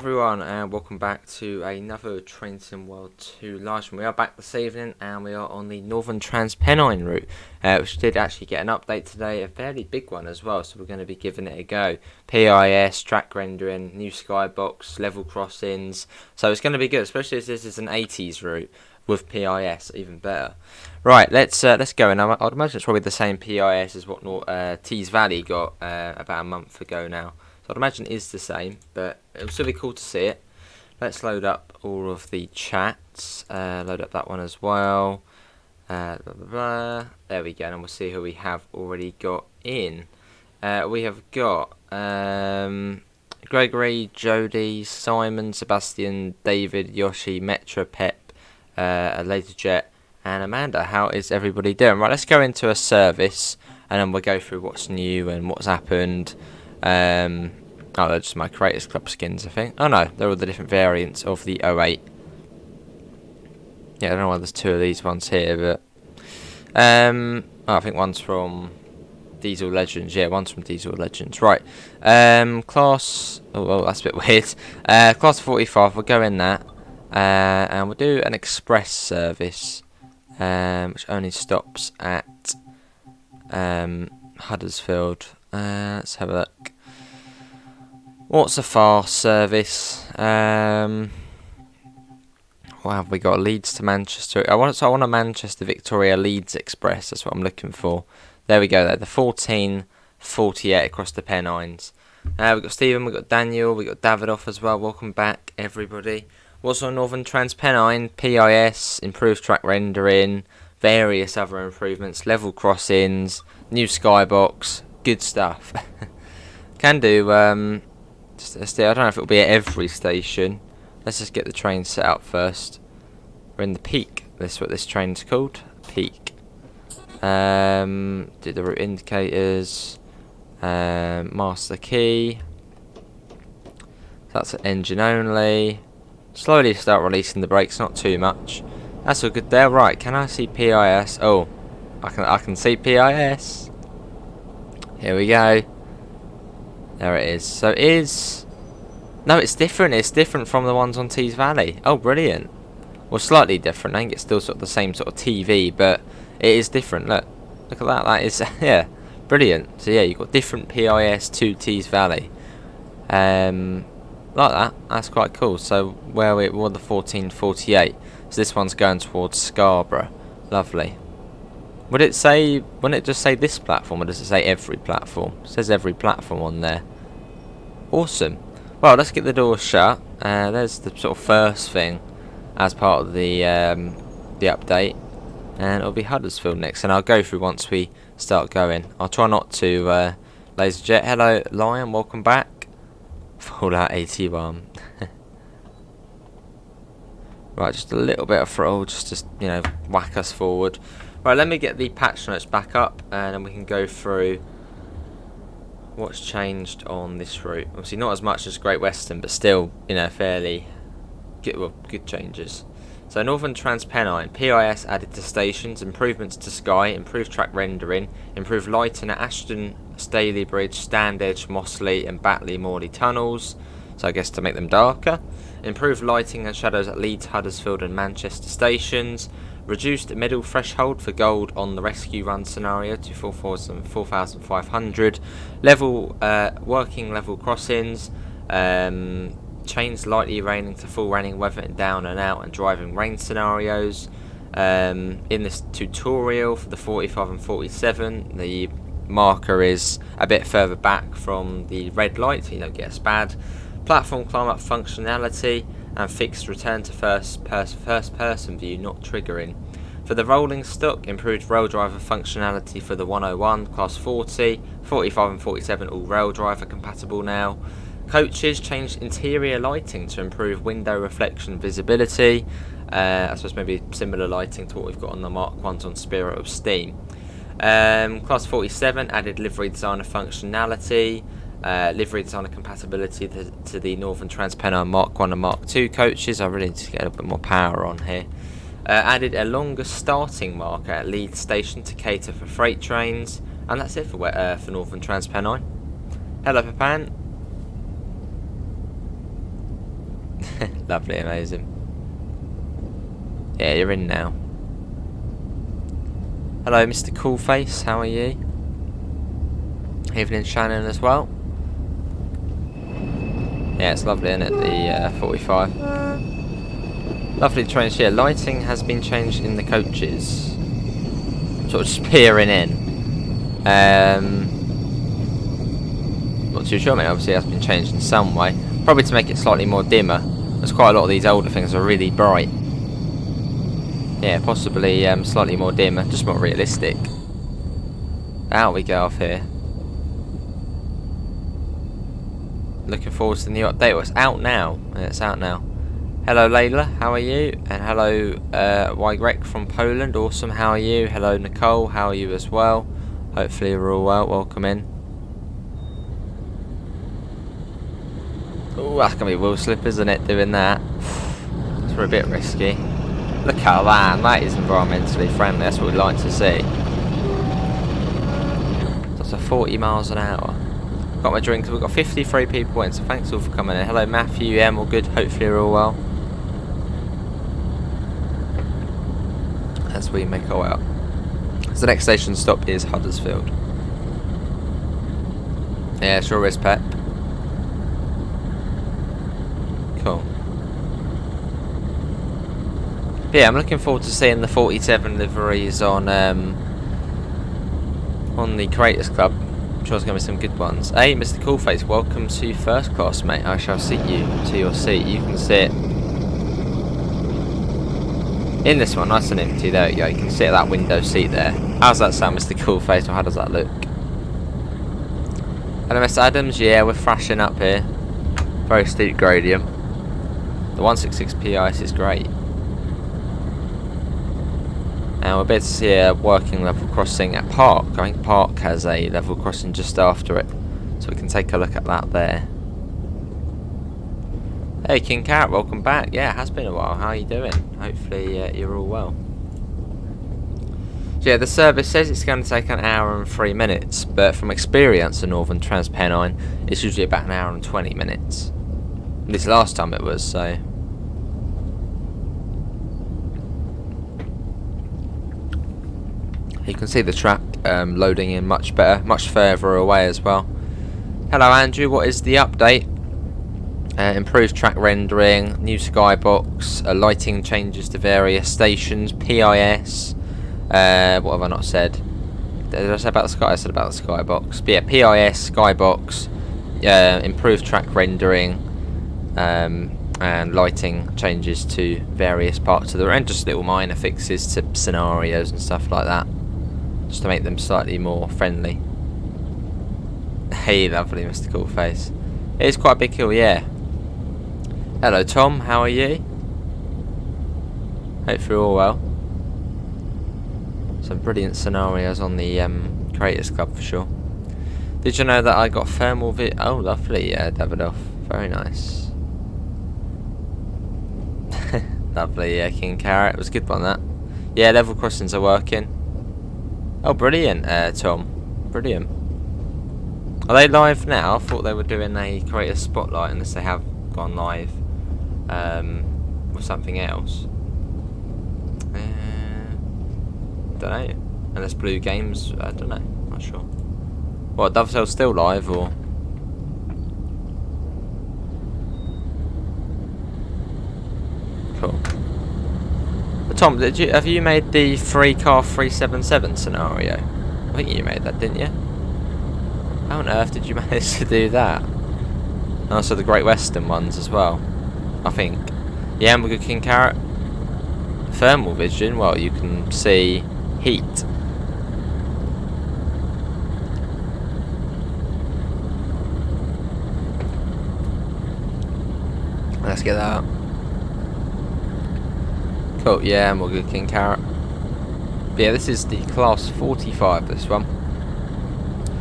everyone, and welcome back to another Train Sim World 2 live stream. We are back this evening, and we are on the Northern Pennine route, which did actually get an update today, a fairly big one as well, so we're going to be giving it a go. PIS, track rendering, new skybox, level crossings, so it's going to be good, especially as this is an 80s route with PIS, even better. Right, let's go, and I'd imagine it's probably the same PIS as what Tees Valley got about a month ago now. I'd imagine it is the same, but it'll still be cool to see it. Let's load up all of the chats. Load up that one as well. Blah, blah, blah. There we go, and we'll see who we have already got in. We have got Gregory, Jody, Simon, Sebastian, David, Yoshi, Metra, Pep, LaserJet, and Amanda. How is everybody doing? Right, let's go into a service, and then we'll go through what's new and what's happened. Oh, they're just my Creators Club skins, I think. Oh no, they're all the different variants of the 08. Yeah, I don't know why there's two of these ones here, but oh, I think one's from Diesel Legends. Yeah, one's from Diesel Legends. Right. Class. Oh, well, that's a bit weird. Class 45. We'll go in that, and we'll do an express service, which only stops at Huddersfield. Let's have a look. What's a fast service? What have we got? Leeds to Manchester. I want a Manchester Victoria Leeds Express. That's what I'm looking for. There we go. There, the 1448 across the Pennines. We've got Stephen. We've got Daniel. We've got Davidoff as well. Welcome back, everybody. What's on Northern Pennine? PIS, improved track rendering, various other improvements, level crossings, new skybox. Good stuff. Can do. I don't know if it'll be at every station. Let's just get the train set up first. We're in the Peak. This is what this train's called. Peak. Do the route indicators. Master key. That's an engine only. Slowly start releasing the brakes, not too much. That's all good there. Right, can I see PIS? Oh, I can see PIS. Here we go. There it is. So it is... No, it's different. It's different from the ones on Tees Valley. Oh, brilliant. Well, slightly different. I think it's still sort of the same sort of TV, but it is different. Look at that. That is, yeah, brilliant. So yeah, you've got different PIS to Tees Valley. Like that. That's quite cool. So where we're the 1448. So this one's going towards Scarborough. Lovely. Would it say, wouldn't it just say this platform, or does it say every platform? It says every platform on there. Awesome. Well, let's get the doors shut. There's the sort of first thing as part of the update. And it'll be Huddersfield next, and I'll go through once we start going. I'll try not to LaserJet. Hello, Lion, welcome back. Fallout 81. Right, just a little bit of throttle, just to, you know, whack us forward. Right, let me get the patch notes back up, and then we can go through what's changed on this route. Obviously not as much as Great Western, but still, you know, fairly good changes. So Northern Pennine, PIS added to stations, improvements to Sky, improved track rendering, improved lighting at Ashton, Staley Bridge, Standedge, Mossley and Batley Morley tunnels, so I guess to make them darker. Improved lighting and shadows at Leeds, Huddersfield and Manchester stations. Reduced middle threshold for gold on the rescue run scenario to 4,500. Working level crossings. Changed lightly raining to full raining weather in down and out and driving rain scenarios. In this tutorial for the 45 and 47, the marker is a bit further back from the red light, so you don't get a spad. Platform climb up functionality and fixed return to first person view not triggering. For the rolling stock, improved rail driver functionality for the 101, class 40, 45 and 47 all rail driver compatible now. Coaches changed interior lighting to improve window reflection visibility. I suppose maybe similar lighting to what we've got on the Mark 1s on Spirit of Steam. Class 47 added livery designer functionality. Livery designer compatibility to the Northern Pennine Mark 1 and Mark 2 coaches. I really need to get a bit more power on here. Added a longer starting marker at Leeds station to cater for freight trains. And that's it for Northern Pennine. Hello, Peppan. Lovely, amazing. Yeah, you're in now. Hello, Mr. Coolface, how are you? Evening, Shannon, as well. Yeah, it's lovely, isn't it? The 45. Lovely trains here. Lighting has been changed in the coaches. Sort of just peering in. Not too sure, mate. Obviously, it has been changed in some way. Probably to make it slightly more dimmer. There's quite a lot of these older things are really bright. Yeah, possibly slightly more dimmer, just more realistic. Out we go off here. Looking forward to the new update. Well, it's out now. Yeah, it's out now. Hello, Layla. How are you? And hello, Wygrek from Poland. Awesome. How are you? Hello, Nicole. How are you as well? Hopefully you're all well. Welcome in. Oh, that's gonna be wheel slip, isn't it? Doing that. It's a bit risky. Look at that. That is environmentally friendly. That's what we like to see. That's a 40 miles an hour. Got my drink. We've got 53 people in, so thanks all for coming in. Hello, Matthew. All good. Hopefully you're all well. As we make our way up. So the next station stop is Huddersfield. Yeah, sure is, Pep. Cool. But yeah, I'm looking forward to seeing the 47 liveries on the Creators Club. I'm sure there's going to be some good ones. Hey, Mr. Coolface, welcome to first class, mate. I shall seat you to your seat. You can sit in this one, nice and empty. There you go. You can sit at that window seat there. How's that sound, Mr. Coolface, or how does that look? Hello, Mr. Adams. Yeah, we're thrashing up here. Very steep gradient. The 166 PIS is great. And we're about to see a working level crossing at Park. I think Park has a level crossing just after it, so we can take a look at that there. Hey King Carrot, welcome back. Yeah, it has been a while. How are you doing? Hopefully you're all well. So yeah, the service says it's going to take an hour and 3 minutes, but from experience, the Northern Pennine, it's usually about an hour and 20 minutes. This last time it was, so. You can see the track loading in much better, much further away as well. Hello Andrew, what is the update? Improved track rendering, new skybox, lighting changes to various stations, PIS. What have I not said? Did I say about the sky? I said about the skybox. But yeah, PIS, skybox, improved track rendering, and lighting changes to various parts of the road, and just little minor fixes to scenarios and stuff like that, just to make them slightly more friendly. Hey, lovely Mr. Coolface. It is quite a big hill, yeah. Hello Tom, how are you? Hope you're all well. Some brilliant scenarios on the Creators Club for sure. Did you know that I got thermal oh lovely, Davidoff. Very nice. Lovely, King Carrot. It was a good one, that. Yeah, level crossings are working. Oh, brilliant, Tom. Brilliant. Are they live now? I thought they were doing a Creator Spotlight, unless they have gone live with something else. Don't know. Unless Blue Games, I don't know. Not sure. What, Dovetail's still live, or? Cool. But Tom, have you made the 3-car 377 scenario? I think you made that, didn't you? How on earth did you manage to do that? And also the Great Western ones as well, I think. Yeah, and we're good King Carrot. Thermal vision, well, you can see heat. Let's get that up. Cool, yeah, and we're good King Carrot. But yeah, this is the class 45, this one.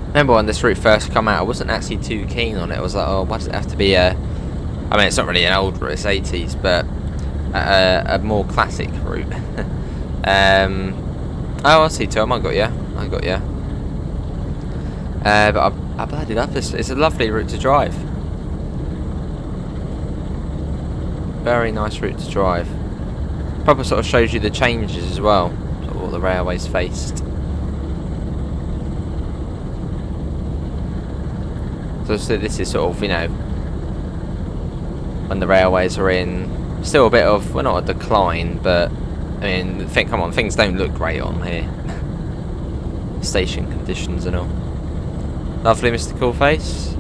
Remember when this route first come out, I wasn't actually too keen on it. I was like, oh, why does it have to be a... I mean, it's not really an old route, it's 80s, but a more classic route. Oh, I see, Tom, I got you. But I bloody love this. It's a lovely route to drive. very nice route to drive. Proper sort of shows you the changes as well, sort of what the railways faced. So this is sort of, you know, when the railways are in still a bit of, well, not a decline, but I mean, come on, things don't look great on here. Station conditions and all. Lovely, Mr. Coolface.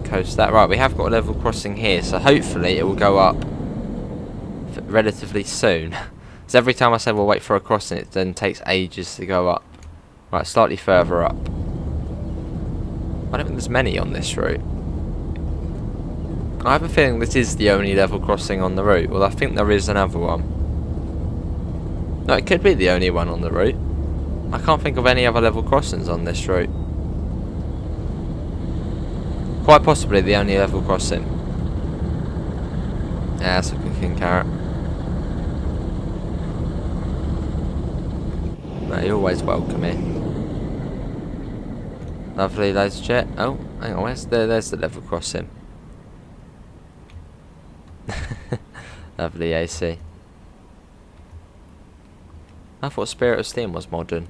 Coast that. Right, we have got a level crossing here, so hopefully it will go up relatively soon. Because every time I say we'll wait for a crossing, it then takes ages to go up. Right, slightly further up. I don't think there's many on this route. I have a feeling this is the only level crossing on the route. Well, I think there is another one. No, it could be the only one on the route. I can't think of any other level crossings on this route. Quite possibly the only level crossing. Yeah, that's a cooking carrot. No, you're always welcome here. Lovely, ladies and gents. Oh, hang on, there's the level crossing. Lovely AC. I thought Spirit of Steam was modern.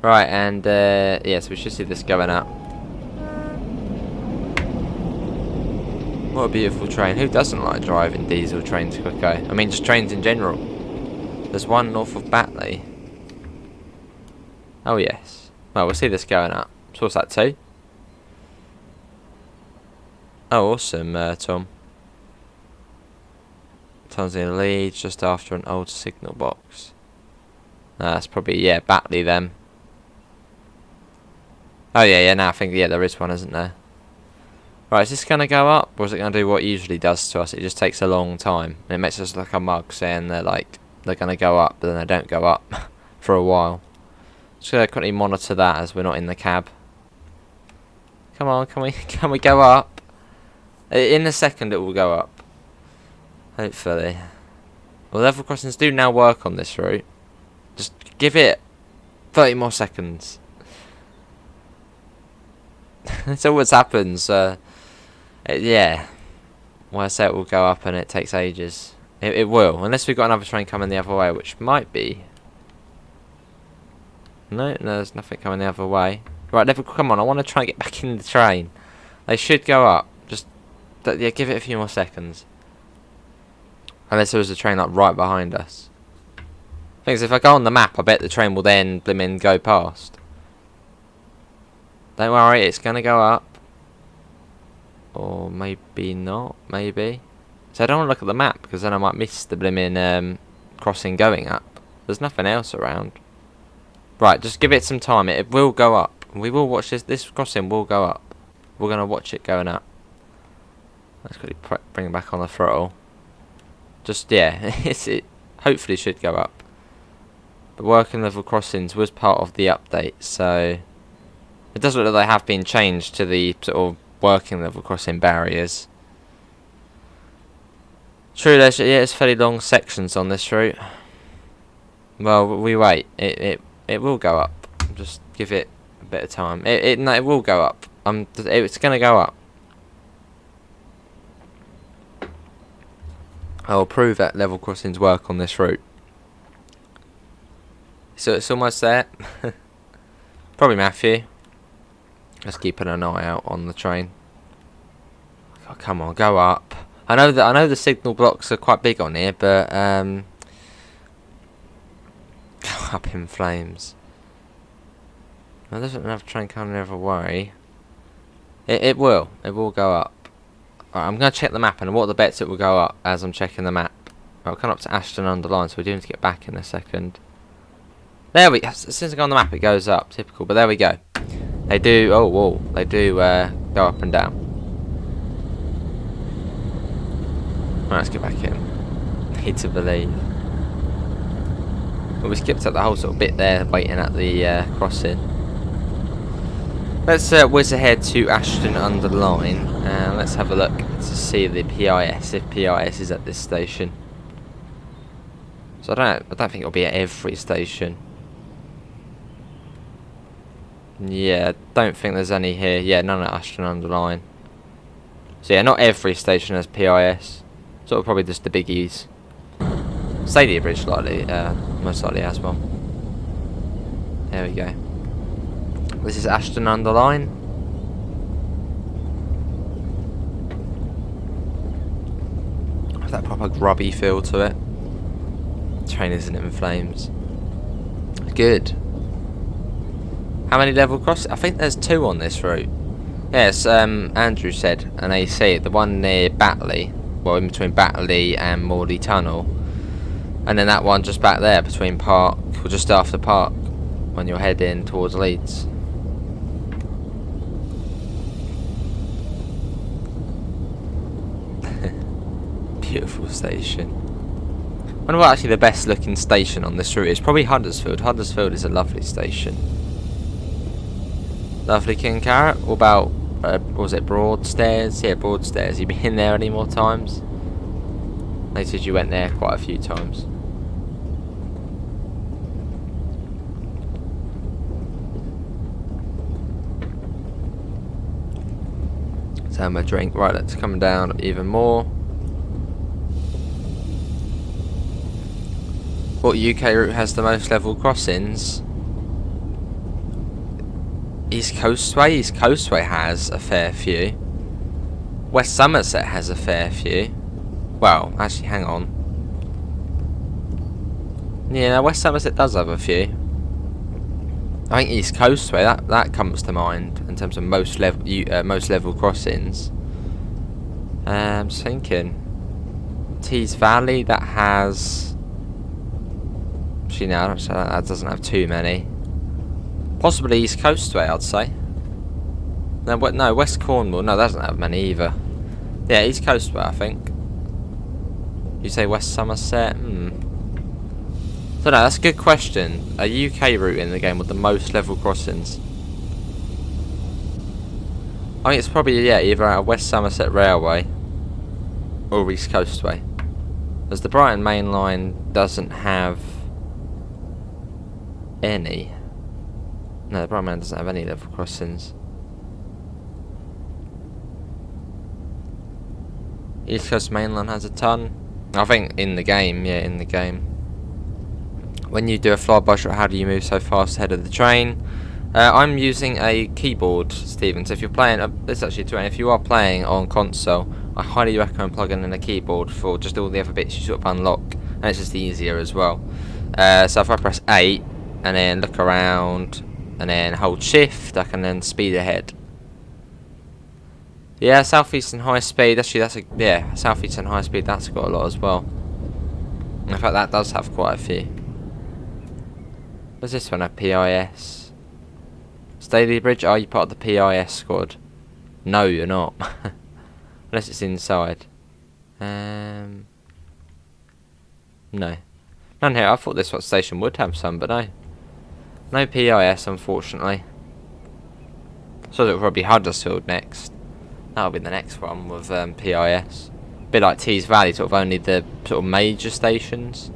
Right, and yes, we should see this going up. What a beautiful train. Who doesn't like driving diesel trains quick, eh? I mean, just trains in general. There's one north of Batley. Oh, yes. Well, we'll see this going up. So what's that, 2? Oh, awesome, Tom. Tom's in Leeds, just after an old signal box. That's probably, yeah, Batley then. Oh, yeah, now I think, yeah, there is one, isn't there? Right, is this going to go up, or is it going to do what it usually does to us? It just takes a long time. And it makes us look like a mug, saying they're going to go up, but then they don't go up for a while. Just going to quickly monitor that as we're not in the cab. Come on, can we go up? In a second it will go up. Hopefully. Well, level crossings do now work on this route. Just give it 30 more seconds. That's always happens. Yeah. Well, I say it will go up and it takes ages. It will. Unless we've got another train coming the other way, which might be. No, there's nothing coming the other way. Right, level, come on, I want to try and get back in the train. They should go up. Just, yeah, give it a few more seconds. Unless there was a train like right behind us. Thing is, if I go on the map, I bet the train will then blimmin' go past. Don't worry, it's gonna go up. Or maybe not, maybe. So I don't want to look at the map, because then I might miss the blimmin' crossing going up. There's nothing else around. Right, just give it some time, it will go up. We will watch this crossing will go up. We're gonna watch it going up. Let's quickly bring it back on the throttle. Just, yeah, it hopefully should go up. But working level crossings was part of the update, so it does look like they have been changed to the sort of working level crossing barriers. True, there's fairly long sections on this route. Well, we wait. It will go up. Just give it a bit of time. No, it will go up. It's gonna go up. I'll prove that level crossings work on this route. So it's almost there. Probably Matthew. Just keeping an eye out on the train. Oh, come on, go up. I know the signal blocks are quite big on here, but go up in flames. Well, there's another train coming the other way. It will go up. Right, I'm going to check the map, and what are the bets it will go up as I'm checking the map. Right, we'll come up to Ashton Underline, so we do need to get back in a second. There we go. As soon as I go on the map, it goes up. Typical, but there we go. They do, oh, whoa, they do go up and down. Right, let's get back in. Need to believe. Well, we skipped up the whole sort of bit there, waiting at the crossing. Let's whiz ahead to Ashton Underline, and let's have a look to see the PIS, if PIS is at this station. So I don't think it'll be at every station. Yeah, I don't think there's any here. Yeah, none at Ashton Underline. So yeah, not every station has PIS. Sort of probably just the biggies. Standedge likely, most likely as well. There we go. This is Ashton under Line. Have that proper grubby feel to it. Train isn't in flames. Good. How many level crossings? I think there's 2 on this route. Yes, Andrew said an AC. The one near Batley, well, in between Batley and Morley Tunnel, and then that one just back there between Park, or just after Park, when you're heading towards Leeds. Beautiful station. I wonder what actually the best looking station on this route is. Probably Huddersfield. Huddersfield is a lovely station. Lovely King Carrot. What about, what was it, Broadstairs? Yeah, Broadstairs. You been there any more times? Noticed you went there quite a few times. Let's have my drink. Right, let's come down even more. What UK route has the most level crossings? East Coastway? East Coastway has a fair few. West Somerset has a fair few. Well, actually, hang on. Yeah, West Somerset does have a few. I think East Coastway, that comes to mind in terms of most level crossings. I'm just thinking. Tees Valley, that has... Actually, no, that doesn't have too many. Possibly East Coastway, I'd say. No, West Cornwall, no, that doesn't have many either. Yeah, East Coastway, I think. You say West Somerset? Don't know, that's a good question. A UK route in the game with the most level crossings. I think it's probably, yeah, either out of West Somerset Railway or East Coastway. As the Brighton Main Line doesn't have any. No, the Brighton Main doesn't have any level crossings. East Coast Main Line has a ton. I think in the game, yeah, in the game. When you do a flyby shot, how do you move so fast ahead of the train? I'm using a keyboard, Stephen. So if you're playing, this actually too, and if you are playing on console, I highly recommend plugging in a keyboard for just all the other bits you sort of unlock, and it's just easier as well. So if I press 8 and then look around and then hold shift, I can then speed ahead. Yeah, Southeastern High Speed, actually Southeastern High Speed, that's got a lot as well. In fact, that does have quite a few. What's this one, a PIS? Standedge, are you part of the PIS squad? No, you're not. Unless it's inside. No. None here, I thought this station would have some, but no. No PIS, unfortunately. So it'll probably be Huddersfield next. That'll be the next one with PIS. A bit like Tees Valley, sort of only the sort of major stations.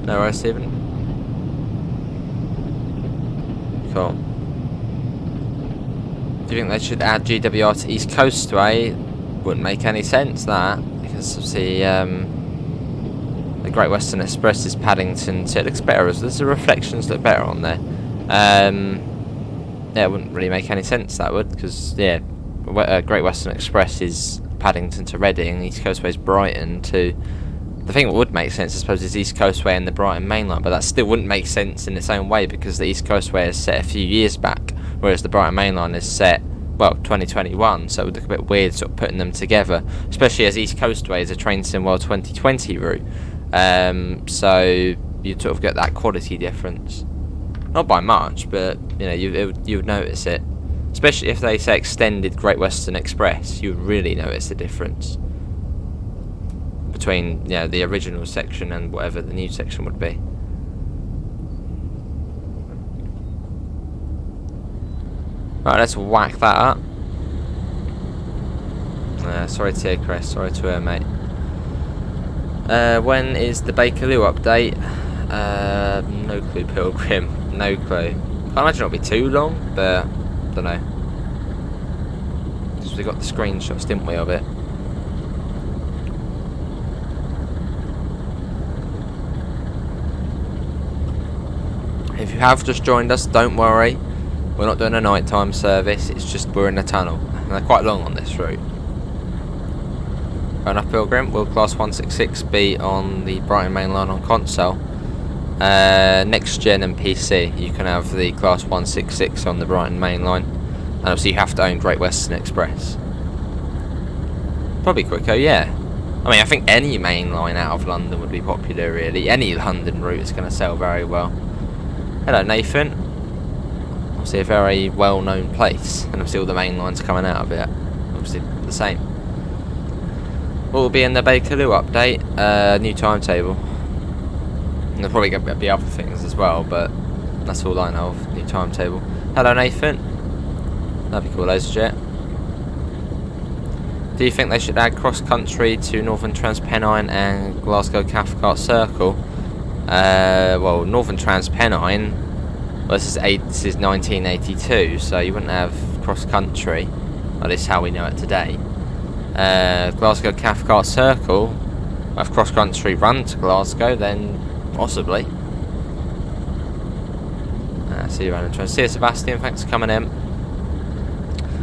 No worries, Stephen. Cool. Do you think they should add GWR to East Coastway? Wouldn't make any sense, that, because obviously the Great Western Express is Paddington, so it looks better. The reflections look better on there. Yeah, it wouldn't really make any sense, that would, because yeah, Great Western Express is Paddington to Reading, East Coastway is Brighton to. The thing that would make sense, I suppose, is East Coastway and the Brighton Main Line, but that still wouldn't make sense in its own way because the East Coastway is set a few years back, whereas the Brighton Main Line is set, well, 2021, so it would look a bit weird sort of putting them together, especially as East Coastway is a Train Sim World 2020 route. So you'd sort of get that quality difference. Not by much, but you know, you would notice it. Especially if they say extended Great Western Express, you would really notice the difference between, you know, the original section and whatever the new section would be. Right, let's whack that up. Sorry to hear, Chris. Sorry to hear, mate. When is the Bakerloo update? No clue, Pilgrim. No clue. Can't imagine it'll be too long, but don't know. Because we got the screenshots, didn't we, of it? If you have just joined us, don't worry. We're not doing a nighttime service. It's just we're in a tunnel, and they're quite long on this route. Fair enough, Pilgrim. Will Class 166 be on the Brighton main line on console? Next gen and PC, you can have the Class 166 on the Brighton main line, and obviously you have to own Great Western Express. Probably quicker, yeah. I mean, I think any main line out of London would be popular, really. Any London route is going to sell very well. Hello, Nathan. Obviously a very well-known place, and obviously all the main lines coming out of it, obviously the same. What will be in the Bakerloo update? New timetable. And there'll probably going to be other things as well, but that's all I know of. New timetable. Hello, Nathan. That'd be cool, those jet. Do you think they should add cross-country to Northern Trans-Pennine and Glasgow Cathcart Circle? Well, Northern Trans-Pennine, well, this is 1982, so you wouldn't have cross-country. Well, this is how we know it today. Glasgow Cathcart Circle, if cross-country run to Glasgow, then possibly. See you around. See you, Sebastian. Thanks for coming in.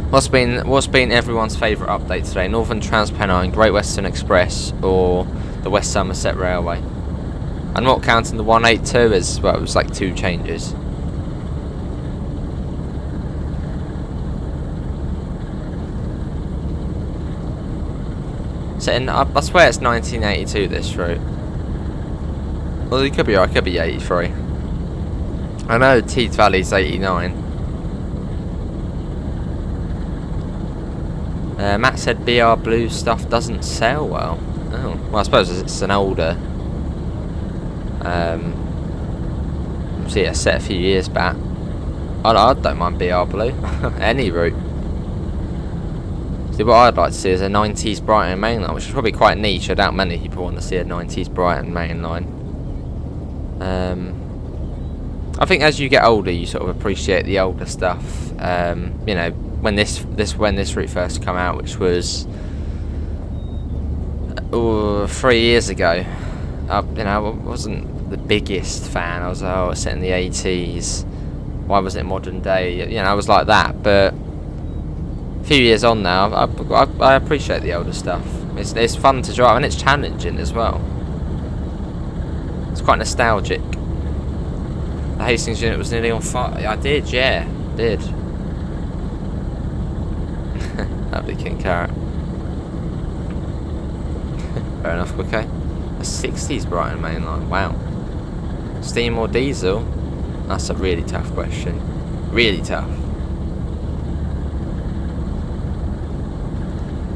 What's been everyone's favourite update today? Northern Trans-Pennine, Great Western Express, or the West Somerset Railway? I'm not counting the 182 as well. It was like 2 changes. I swear it's 1982 this route. Well, it could be right, it could be 83. I know Tees Valley's 89. Matt said BR Blue stuff doesn't sell well. Oh, well, I suppose it's an older. See, a set a few years back. I don't mind BR Blue. Any route. See, what I'd like to see is a 90s Brighton mainline, which is probably quite niche. I doubt many people want to see a 90s Brighton mainline. I think as you get older, you sort of appreciate the older stuff. You know, when this route first came out, which was 3 years ago, you know, I wasn't the biggest fan. I was like, oh, it's set in the 80s. Why was it modern day? You know, I was like that. But a few years on now, I appreciate the older stuff. It's fun to drive, and it's challenging as well. It's quite nostalgic. The Hastings unit was nearly on fire. I did, yeah, did. That'd be King Carrot. Fair enough, okay. A 60s Brighton mainline, wow. Steam or diesel? That's a really tough question. Really tough.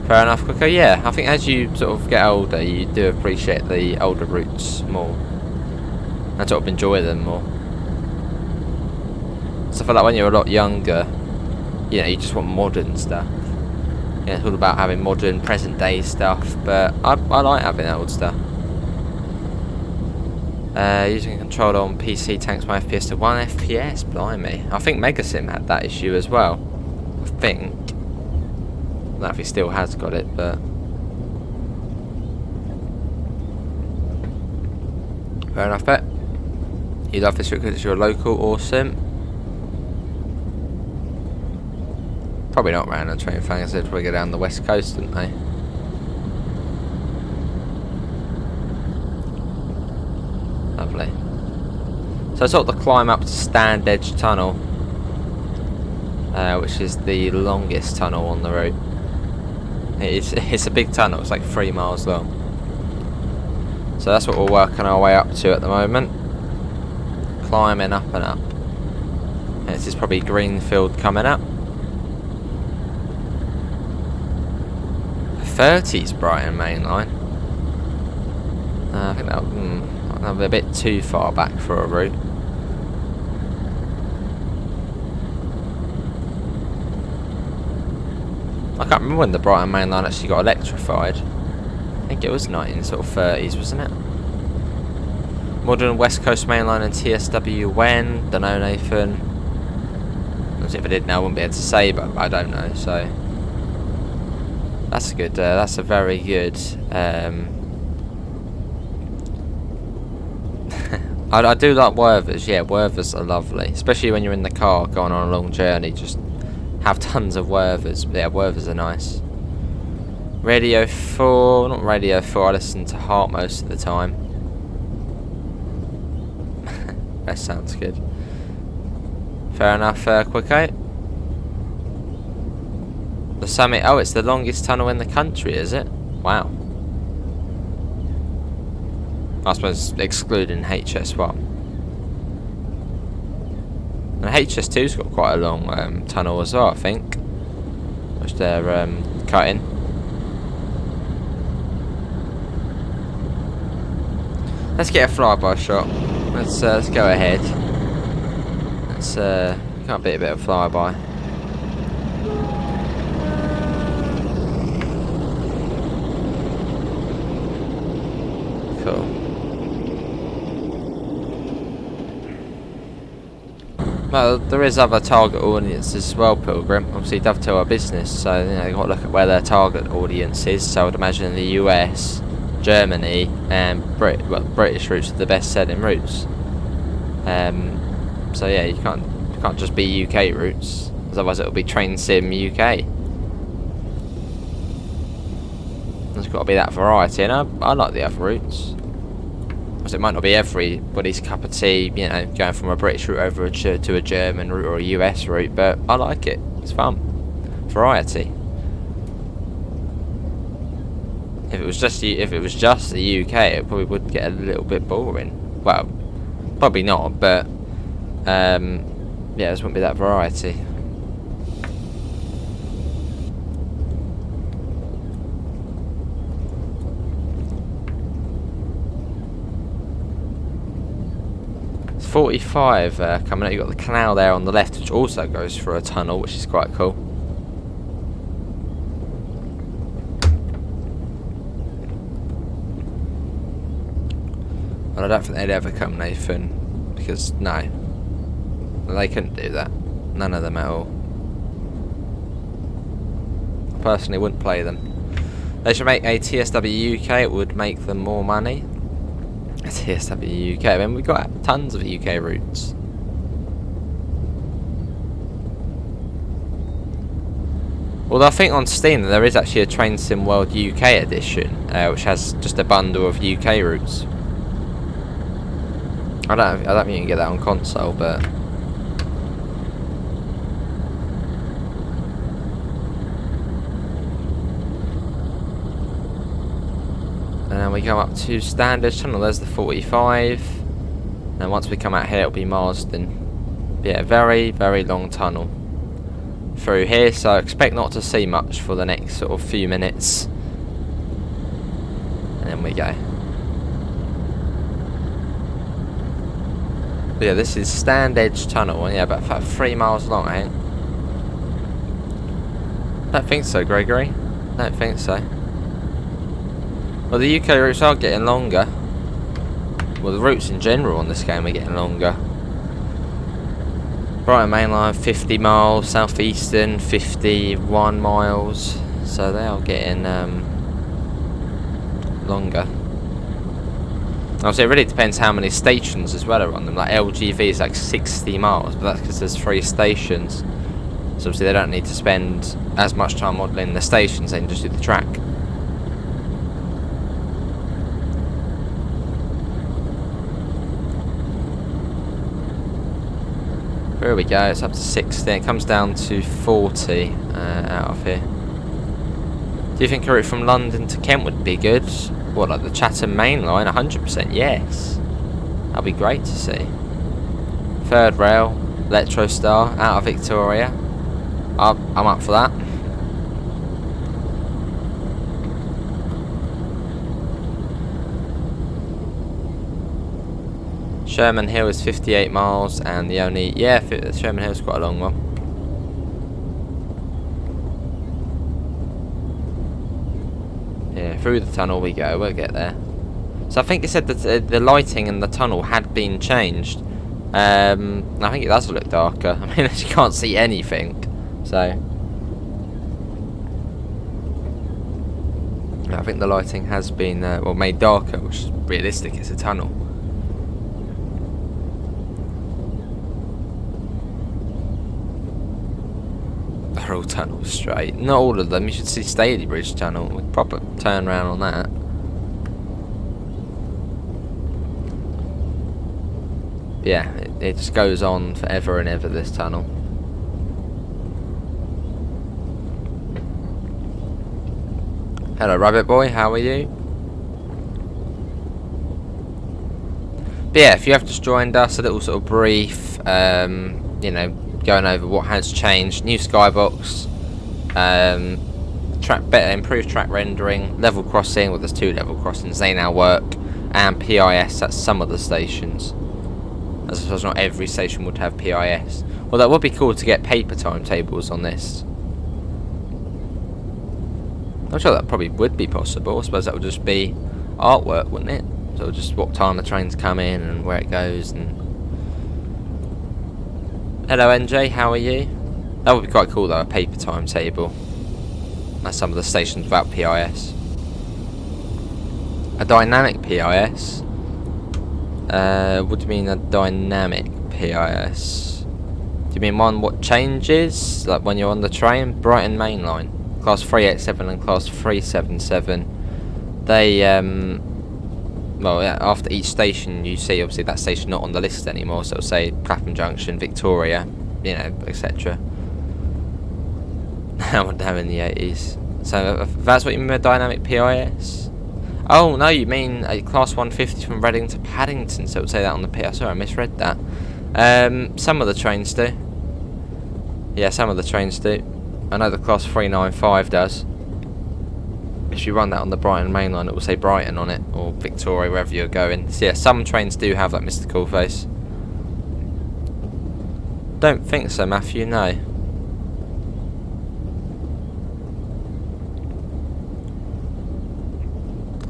Fair enough, Quicker. Yeah, I think as you sort of get older, you do appreciate the older routes more. And sort of enjoy them more. So I feel like when you're a lot younger, you know, you just want modern stuff. Yeah, it's all about having modern, present day stuff, but I like having old stuff. Using controller on PC tanks my FPS to 1 FPS, blimey. I think Megasim had that issue as well. I think. I don't know if he still has got it, but... Fair enough, bet. You love this because you're local, awesome. Probably not round the train fans, they'd probably go down the west coast, didn't they? Lovely. So I sort of the climb up to Standedge Tunnel, which is the longest tunnel on the route. It's a big tunnel, it's like 3 miles long. So that's what we're working our way up to at the moment. Climbing up and up. And this is probably Greenfield coming up. 30s Brighton mainline. I think that'll be a bit too far back for a route. I can't remember when the Brighton main line actually got electrified. I think it was 1930s, wasn't it? Modern West Coast main line and TSW when? Don't know, Nathan. As if I did know, I wouldn't be able to say, but I don't know. So that's a good. That's a very good. I do like Werthers. Yeah, Werthers are lovely, especially when you're in the car going on a long journey. Just have tons of Werthers. Yeah, Werthers are nice. Radio 4, not Radio 4. I listen to Heart most of the time. That sounds good. Fair enough, quick 8. The summit. Oh, it's the longest tunnel in the country, is it? Wow. I suppose excluding HS1. And HS2's got quite a long tunnel as well, I think, which they're cutting. Let's get a flyby shot. Let's go ahead. Let's can't be a bit of flyby. Cool. Well, there is other target audiences as well, Pilgrim. Obviously, dovetail our business, so you know, you've got to look at where their target audience is. So I would imagine in the US, Germany, and British routes are the best selling routes. So yeah, you can't just be UK routes, otherwise it'll be Train Sim UK. There's got to be that variety, and I like the other routes. Because it might not be everybody's cup of tea, you know, going from a British route over to a German route or a US route, but I like it. It's fun. Variety. If it was just the UK, it probably would get a little bit boring. Well, probably not, but yeah, there wouldn't be that variety. It's 45 coming out. You've got the canal there on the left, which also goes through a tunnel, which is quite cool. I don't think they'd ever come, Nathan, because no, they couldn't do that. None of them at all. I personally wouldn't play them. They should make a TSW UK. It would make them more money. A TSW UK. I mean, we've got tons of UK routes. Although I think on Steam there is actually a Train Sim World UK edition, which has just a bundle of UK routes. I don't think you can get that on console, but and then we come up to Standedge Tunnel. There's the 45. And once we come out here, it'll be Marsden. Yeah, very, very long tunnel through here. So expect not to see much for the next sort of few minutes. And then we go. But yeah, this is Standedge Tunnel. Yeah, about 3 miles long, I think. Don't think so, Gregory. Don't think so. Well, the UK routes are getting longer. Well, the routes in general on this game are getting longer. Brighton Main Line 50 miles, Southeastern 51 miles. So they are getting longer. Obviously, it really depends how many stations as well are on them. Like LGV is like 60 miles, but that's because there's 3 stations. So obviously they don't need to spend as much time modelling the stations, they can just do the track. Here we go, it's up to 60, it comes down to 40 out of here. Do you think a route from London to Kent would be good? What, like the Chatham Main Line? 100% yes. That'd be great to see. Third rail, Electrostar, out of Victoria. I'm up for that. Sherman Hill is 58 miles, and the only... yeah, Sherman Hill's quite a long one. Yeah, through the tunnel we go. We'll get there. So I think it said that the lighting in the tunnel had been changed. I think it does look darker. I mean, you can't see anything. So I think the lighting has been well, made darker, which is realistic. It's a tunnel. They're all tunnels straight. Not all of them. You should see Standedge tunnel with proper turn round on that. Yeah, it just goes on forever and ever, this tunnel. Hello, Rabbit Boy, how are you? But yeah, if you have just joined us, a little sort of brief, you know, going over what has changed. New skybox, better improved track rendering, level crossing, well there's 2 level crossings, they now work, and PIS at some of the stations. I suppose not every station would have PIS. Well, that would be cool to get paper timetables on this. I'm sure that probably would be possible. I suppose that would just be artwork, wouldn't it? So just what time the trains come in and where it goes. And hello, NJ. How are you? That would be quite cool, though. A paper timetable. At some of the stations without PIS. A dynamic PIS. What do you mean a dynamic PIS? Do you mean one what changes? Like when you're on the train? Brighton Main Line. Class 387 and Class 377. They, well, yeah, after each station you see, obviously, that station not on the list anymore. So it'll say Clapham Junction, Victoria, you know, etc. Now in the 80s. So that's what you mean by dynamic PIS? Oh, no, you mean a Class 150 from Reading to Paddington, so it would say that on the PIS. Sorry, I misread that. Some of the trains do. Yeah, some of the trains do. I know the Class 395 does. If you run that on the Brighton Main Line, it will say Brighton on it, or Victoria, wherever you're going. So yeah, some trains do have that, Mr. Coolface. Don't think so, Matthew, no.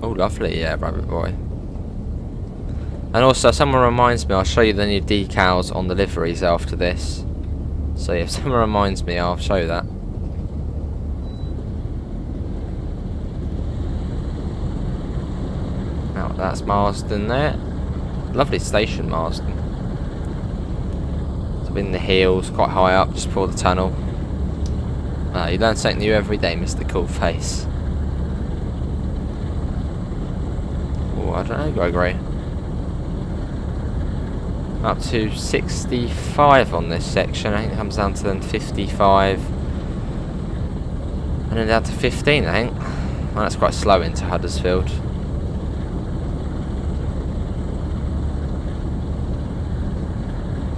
Oh, lovely, yeah, Rabbit Boy. And also, someone reminds me, I'll show you the new decals on the liveries after this. So yeah, if someone reminds me, I'll show you that. Oh, that's Marsden there. Lovely station, Marsden. It's in the hills, quite high up, just before the tunnel. You learn something new every day, Mr. Coolface. I don't know, Gregory. Up to 65 on this section. I think it comes down to then 55. And then down to 15, I think. Well, that's quite slow into Huddersfield.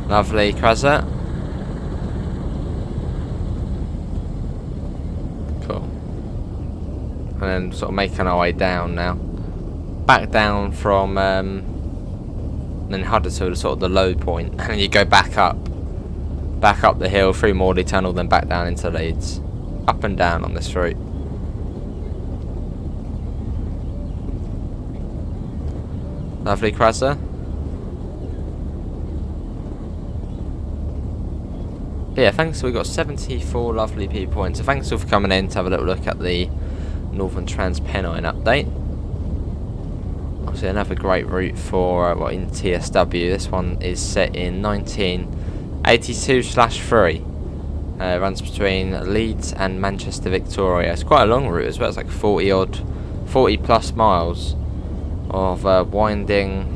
Lovely, Krazza. Cool. And then sort of making our way down now. Back down from then Huddersfield is sort of the low point, and then you go back up the hill through Morley Tunnel, then back down into Leeds, up and down on this route. Lovely, Krasser. Yeah, thanks. We've got 74 lovely people in, so thanks all for coming in to have a little look at the Northern Trans Pennine update. Obviously another great route for in TSW. This one is set in 1982/3. Runs between Leeds and Manchester, Victoria. It's quite a long route as well. It's like 40 plus miles of winding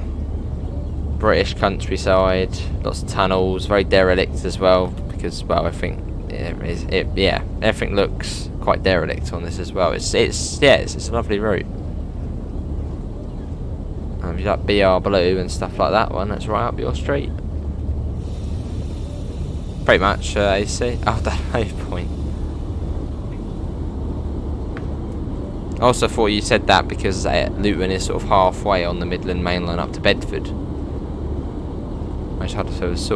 British countryside. Lots of tunnels, very derelict as well, because I think everything looks quite derelict on this as well. It's a lovely route. If you like BR Blue and stuff like that one, that's right up your street. Pretty much AC. Oh, that low point. I also thought you said that because Luton is sort of halfway on the Midland Main Line up to Bedford. Which Huddersfield is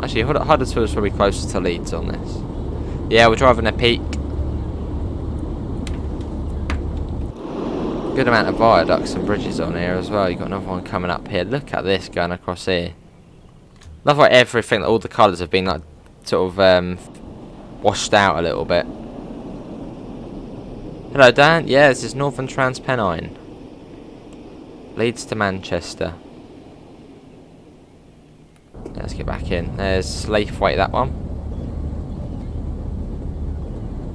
actually Huddersfield is probably closer to Leeds on this. Yeah, we're driving a Peak. Good amount of viaducts and bridges on here as well. You've got another one coming up here. Look at this going across here. Love how everything, all the colours have been like sort of washed out a little bit. Hello Dan, yeah, this is Northern Pennine. Leeds to Manchester. Let's get back in. There's Leithwaite, that one.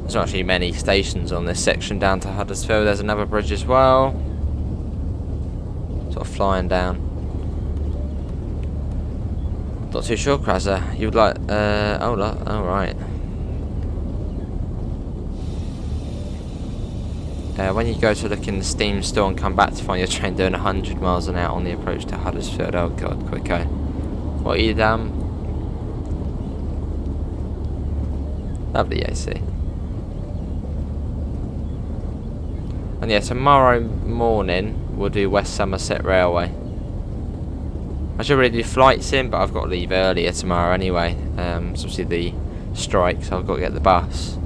There's not actually many stations on this section down to Huddersfield. There's another bridge as well. Sort of flying down. Not too sure, Krazza. You'd like, oh right. When you go to look in the Steam store and come back to find your train doing 100 miles an hour on the approach to Huddersfield. Oh god, quicko. What are you done? Lovely AC. And yeah, tomorrow morning we'll do West Somerset Railway. I should really do flights in, but I've got to leave earlier tomorrow anyway. It's obviously the strike, so I've got to get the bus.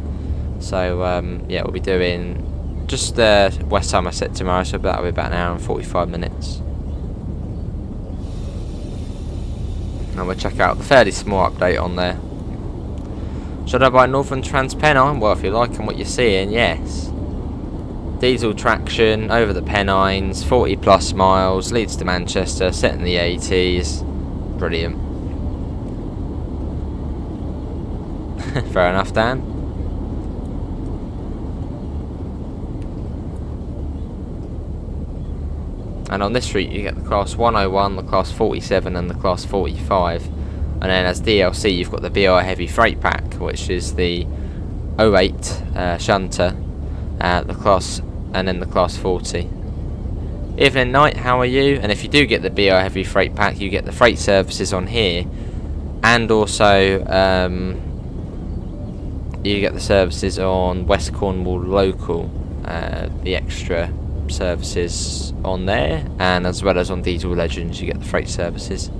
So yeah, we'll be doing just West Somerset tomorrow, so that'll be about an hour and 45 minutes. And we'll check out the fairly small update on there. Should I buy Northern Pennine? Well, if you're liking what you're seeing, yes. Diesel traction over the Pennines, 40 plus miles, Leeds to Manchester, set in the 80s. Brilliant. Fair enough, Dan. And on this route you get the class 101, the class 47 and the class 45. And then as DLC you've got the BI heavy freight pack, which is the 08 shunter, the class, and then the class 40. Evening Night, how are you? And if you do get the BI heavy freight pack, you get the freight services on here, and also you get the services on West Cornwall Local, the extra services on there, and as well as on Diesel Legends you get the freight services.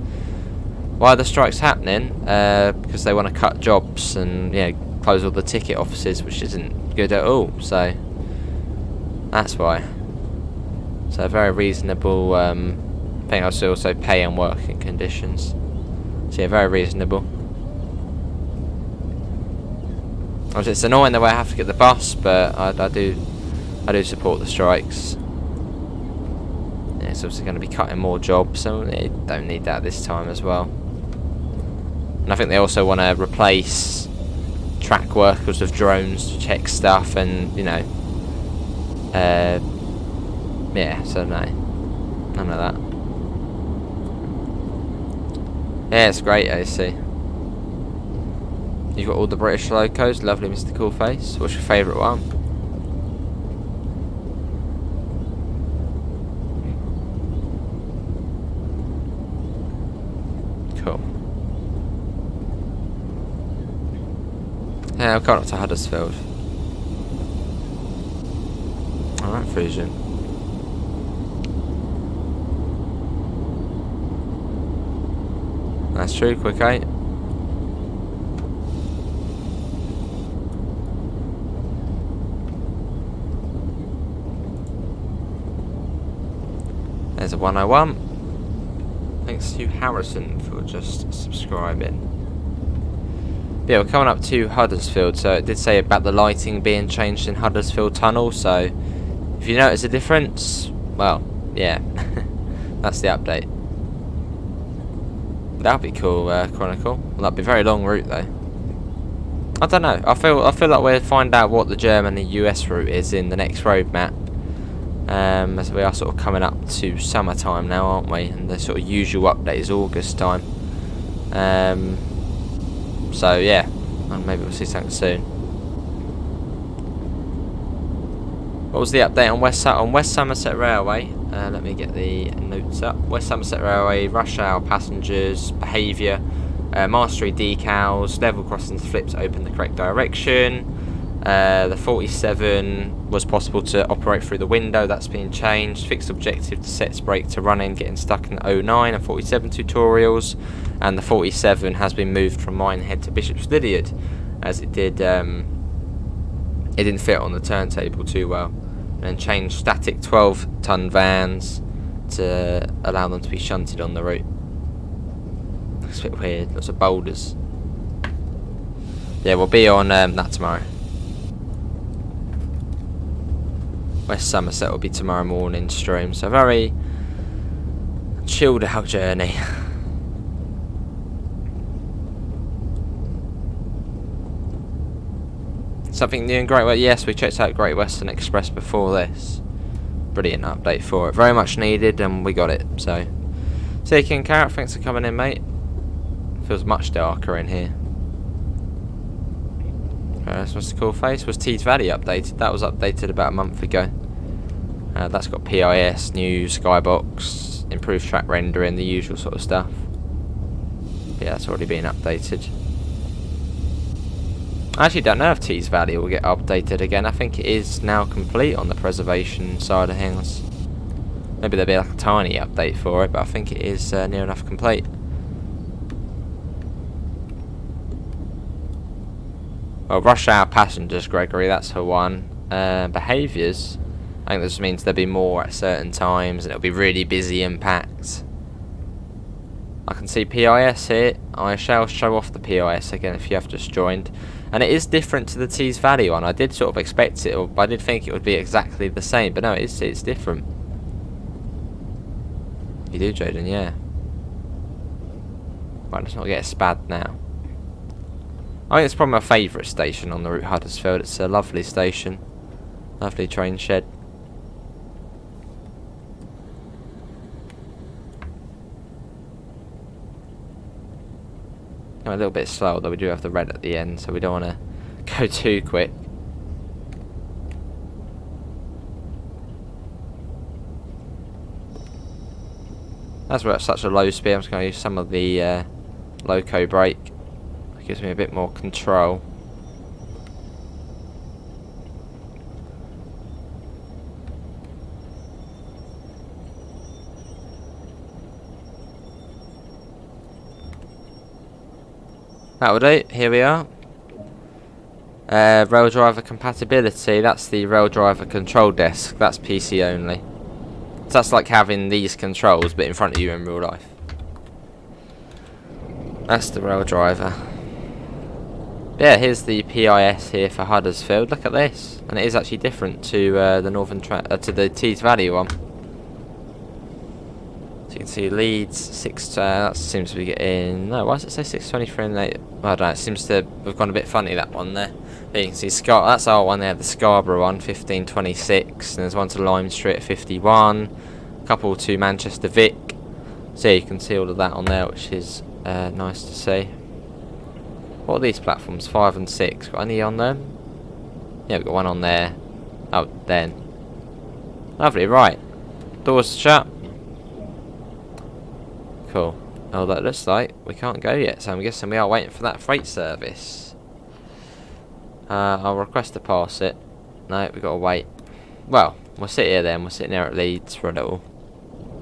Why are the strikes happening? Because they want to cut jobs and close all the ticket offices, which isn't good at all, so that's why. So very reasonable thing. Also pay and working conditions, so yeah, very reasonable. Obviously it's annoying the way I have to get the bus, but I do support the strikes. It's obviously going to be cutting more jobs, so they don't need that this time as well. And I think they also want to replace track workers with drones to check stuff, and yeah, so no, none of that. Yeah, it's great AC. You've got all the British locos, lovely Mr. Coolface. What's your favourite one? Cool. Yeah, I'm coming up to Huddersfield. Alright, Frisian. That's true, quick 8. There's a 101. Thanks to Harrison for just subscribing. Yeah, we're coming up to Huddersfield, so it did say about the lighting being changed in Huddersfield Tunnel, so if you notice a difference, well, yeah, that's the update. That'd be cool, Chronicle. Well, that'd be a very long route though. I don't know. I feel like we'll find out what the German and US route is in the next road map. As we are sort of coming up to summertime now, aren't we? And the sort of usual update is August time. So yeah, and maybe we'll see something soon. What was the update on West Somerset Railway? Let me get the notes up. West Somerset Railway, rush hour passengers, behaviour, mastery decals, level crossings flips open the correct direction. The 47 was possible to operate through the window, that's been changed. Fixed objective to sets brake to running, getting stuck in the 09 and 47 tutorials. And the 47 has been moved from Minehead to Bishop's Lydeard, as it didn't fit on the turntable too well. and then change static 12-ton vans to allow them to be shunted on the route. Looks a bit weird. Lots of boulders. Yeah, we'll be on that tomorrow. West Somerset will be tomorrow morning stream, so very chilled out journey. Something new and Great Western. Yes, we checked out Great Western Express before this. Brilliant update for it. Very much needed, and we got it. So, King Carrot, thanks for coming in, mate. Feels much darker in here. That's Mr. Cool Face. Was Tees Valley updated? That was updated about a month ago. That's got PIS, new skybox, improved track rendering, the usual sort of stuff. But yeah, that's already been updated. I actually don't know if Tees Valley will get updated again. I think it is now complete on the preservation side of things. Maybe there'll be like a tiny update for it, but I think it is near enough complete. Well, rush hour passengers, Gregory, that's her one. Behaviours, I think this means there'll be more at certain times and it'll be really busy and packed. I can see PIS here. I shall show off the PIS again if you have just joined. And it is different to the Tees Valley one. I did sort of expect it, but I did think it would be exactly the same. But no, it's different. You do, Jaden, yeah. Right, let's not get a spad now. I think it's probably my favourite station on the route Huddersfield. It's a lovely station. Lovely train shed. I'm a little bit slow, though we do have the red at the end, so we don't want to go too quick. As we're at such a low speed, I'm just going to use some of the loco brake. It gives me a bit more control. That'll do. Here we are. Rail driver compatibility. That's the rail driver control desk. That's PC only. So that's like having these controls, but in front of you in real life. That's the rail driver. Yeah, here's the PIS here for Huddersfield. Look at this, and it is actually different to to the Tees Valley one. So you can see Leeds 6. That seems to be getting. No, why does it say 6:23 and late? I don't know. It seems to have gone a bit funny, that one there. But you can see that's our one there. The Scarborough one, 15:26, and there's one to Lime Street at 51. A couple to Manchester Vic. So yeah, you can see all of that on there, which is nice to see. What are these platforms? 5 and 6. Got any on them? Yeah, we've got one on there. Oh, then. Lovely. Right. Doors shut. Cool. Oh, that looks like we can't go yet, so I'm guessing we are waiting for that freight service. I'll request to pass it. No, we've got to wait. Well, we'll sit here then. We're sitting there at Leeds for a little.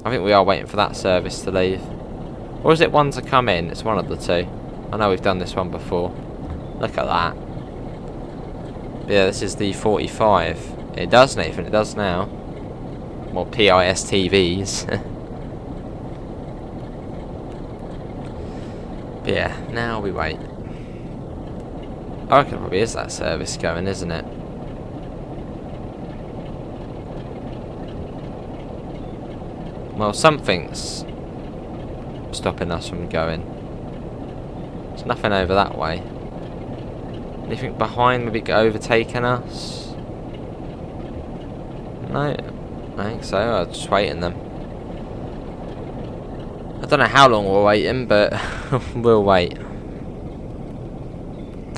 I think we are waiting for that service to leave. Or is it one to come in? It's one of the two. I know we've done this one before. Look at that. Yeah, this is the 45. It does, Nathan. It does now. More PIS TVs. But yeah, now we wait. I reckon it probably is that service going, isn't it? Well, something's stopping us from going. There's nothing over that way. Anything behind maybe overtaking us? No, I think so. I'll just waiting them. I don't know how long we're waiting, but we'll wait.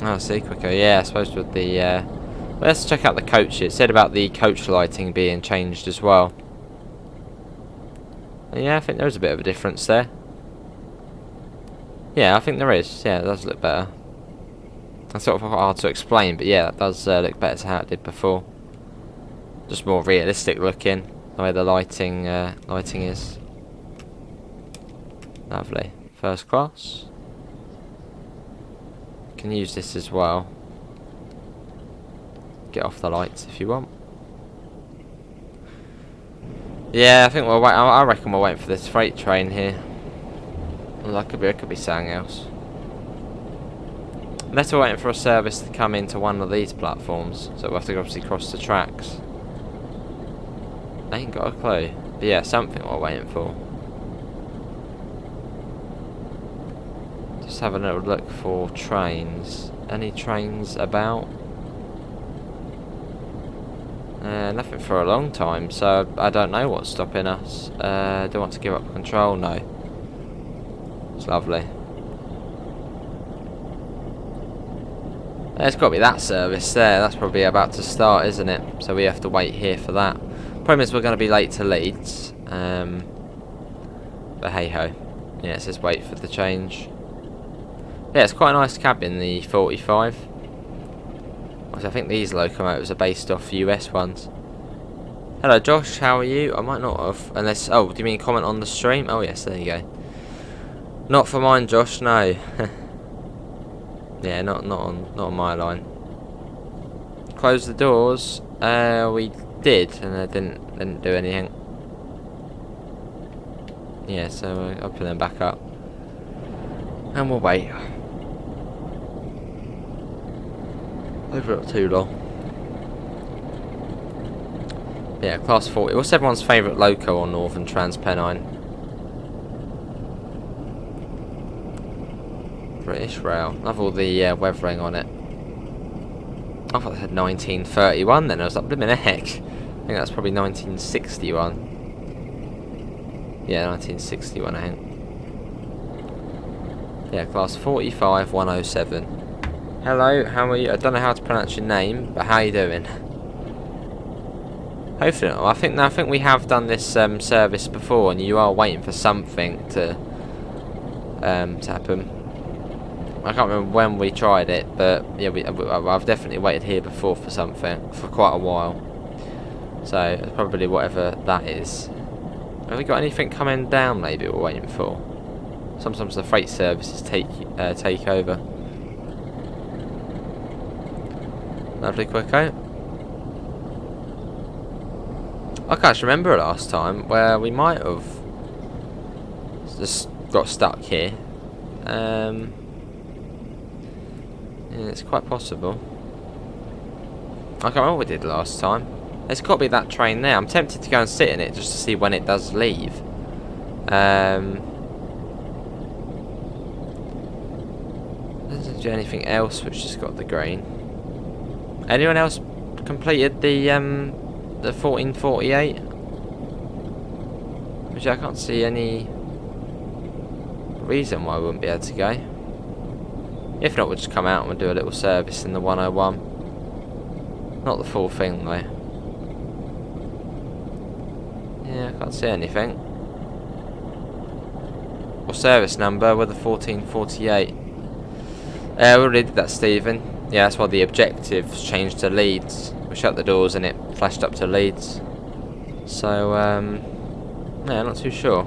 Oh, see, quicker. Yeah, I suppose with the... let's check out the coach. It said about the coach lighting being changed as well. Yeah, I think there is a bit of a difference there. Yeah, I think there is. Yeah, it does look better. That's sort of hard to explain, but yeah, that does look better to how it did before. Just more realistic looking, the way the lighting is. Lovely. First class. Can use this as well. Get off the lights if you want. Yeah, I think we're wait. I reckon we're waiting for this freight train here. Well, that could be something else. Unless we're waiting for a service to come into one of these platforms, so we'll have to obviously cross the tracks. I ain't got a clue. But yeah, something we're waiting for. Just have a little look for trains. Any trains about? Nothing for a long time, so I don't know what's stopping us. Don't want to give up control, no. It's lovely. There's got to be that service there. That's probably about to start, isn't it? So we have to wait here for that. Problem is we're going to be late to Leeds. But hey ho. Yeah, it says wait for the change. Yeah, it's quite a nice cabin, the 45. I think these locomotives are based off US ones. Hello Josh, how are you? I might not have, unless, oh, do you mean comment on the stream? Oh yes, there you go. Not for mine, Josh, no. Yeah, not on my line. Close the doors. We did, and I didn't do anything. Yeah, so I'll put them back up, and we'll wait. Hopefully not too long. Yeah, class 40. What's everyone's favourite loco on Northern Trans-Pennine? British Rail. Love all the weathering on it. I thought they had 1931 then. I was like, blimmin' heck. I think that's probably 1961. Yeah, 1961 I think. Yeah, class 45 107. Hello, how are you? I don't know how to pronounce your name, but how are you doing? Hopefully not. I think we have done this service before, and you are waiting for something to happen. I can't remember when we tried it, but yeah, I've definitely waited here before for something for quite a while. So it's probably whatever that is. Have we got anything coming down? Maybe we're waiting for. Sometimes the freight services take over. Lovely quicko. I can't remember last time where we might have just got stuck here. Yeah, it's quite possible. I can't remember what we did last time. There's got to be that train there. I'm tempted to go and sit in it just to see when it does leave. Doesn't do anything else which has got the green. Anyone else completed the 1448? Which I can't see any reason why I wouldn't be able to go. If not, we'll just come out and we'll do a little service in the 101. Not the full thing though. Yeah, I can't see anything. What service number with the 1448? We already did that, Stephen. Yeah, that's why the objectives changed to Leeds. We shut the doors and it flashed up to Leeds. So, yeah, not too sure.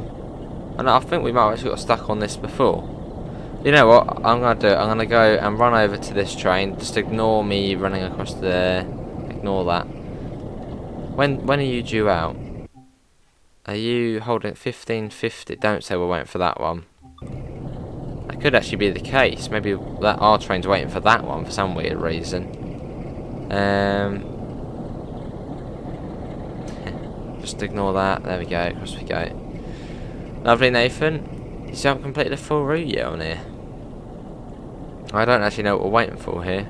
And I think we might have actually got stuck on this before. You know what? I'm gonna do it. I'm gonna go and run over to this train. Just ignore me running across there. Ignore that. When are you due out? Are you holding 1550? Don't say we're waiting for that one. That could actually be the case. Maybe that our train's waiting for that one for some weird reason. Just ignore that. There we go. Across we go. Lovely, Nathan. You still haven't completed a full route yet on here. I don't actually know what we're waiting for here.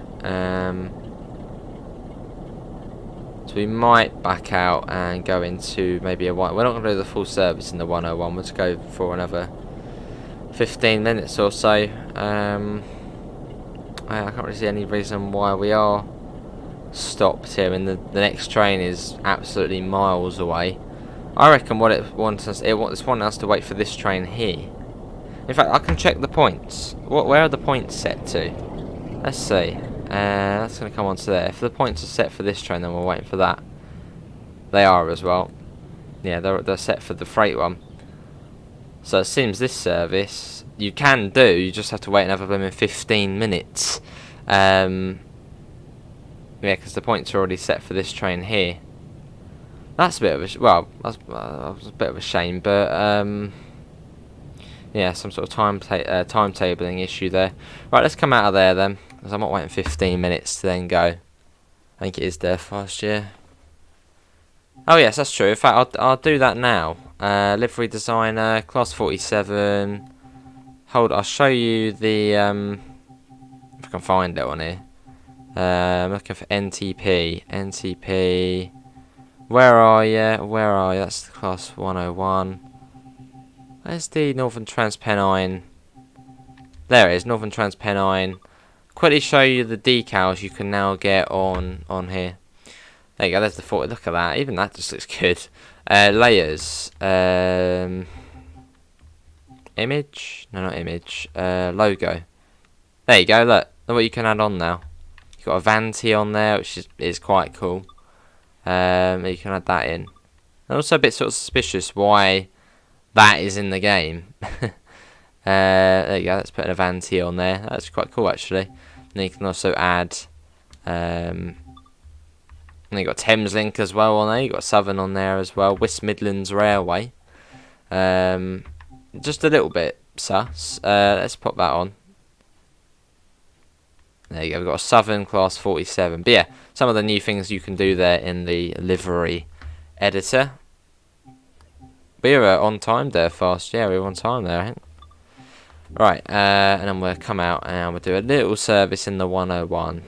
So we might back out and go into maybe a white. We're not going to do the full service in the 101. We'll just go for another 15 minutes or so. I can't really see any reason why we are stopped here, and the next train is absolutely miles away. I reckon what it wants us, it's wanting us to wait for this train here. In fact, I can check the points. Where are the points set to? Let's see. That's going to come on to there. If the points are set for this train, then we're waiting for that. They are as well. Yeah, they're set for the freight one. So it seems this service you can do. You just have to wait another 15 minutes. Yeah, because the points are already set for this train here. That's a bit of a that was a bit of a shame, but yeah, some sort of timetabling issue there. Right, let's come out of there then, because I'm not waiting 15 minutes to then go. I think it is there fast, yeah. Oh yes, that's true. In fact, I'll do that now. Livery designer, class 47. I'll show you the if I can find it on here. I'm looking for NTP. NTP. Where are you? Where are you? That's the class 101. Where's the Northern Trans-Pennine? There it is, Northern Trans-Pennine. Quickly show you the decals you can now get on here. There you go, there's the 40. Look at that. Even that just looks good. Layers. Image? No, not image. Logo. There you go, look. Look what you can add on now. You've got a Vanity on there, which is quite cool. You can add that in. And also a bit sort of suspicious why that is in the game. There you go, let's put an Avanti on there. That's quite cool actually. And then you can also add and you've got Thameslink as well on there, you've got Southern on there as well, West Midlands Railway. Just a little bit sus. Let's pop that on. There you go, we've got a Southern class 47. But yeah, some of the new things you can do there in the livery editor. We were on time there fast. Yeah, we were on time there, I think. Right, and then we'll come out and we'll do a little service in the 101.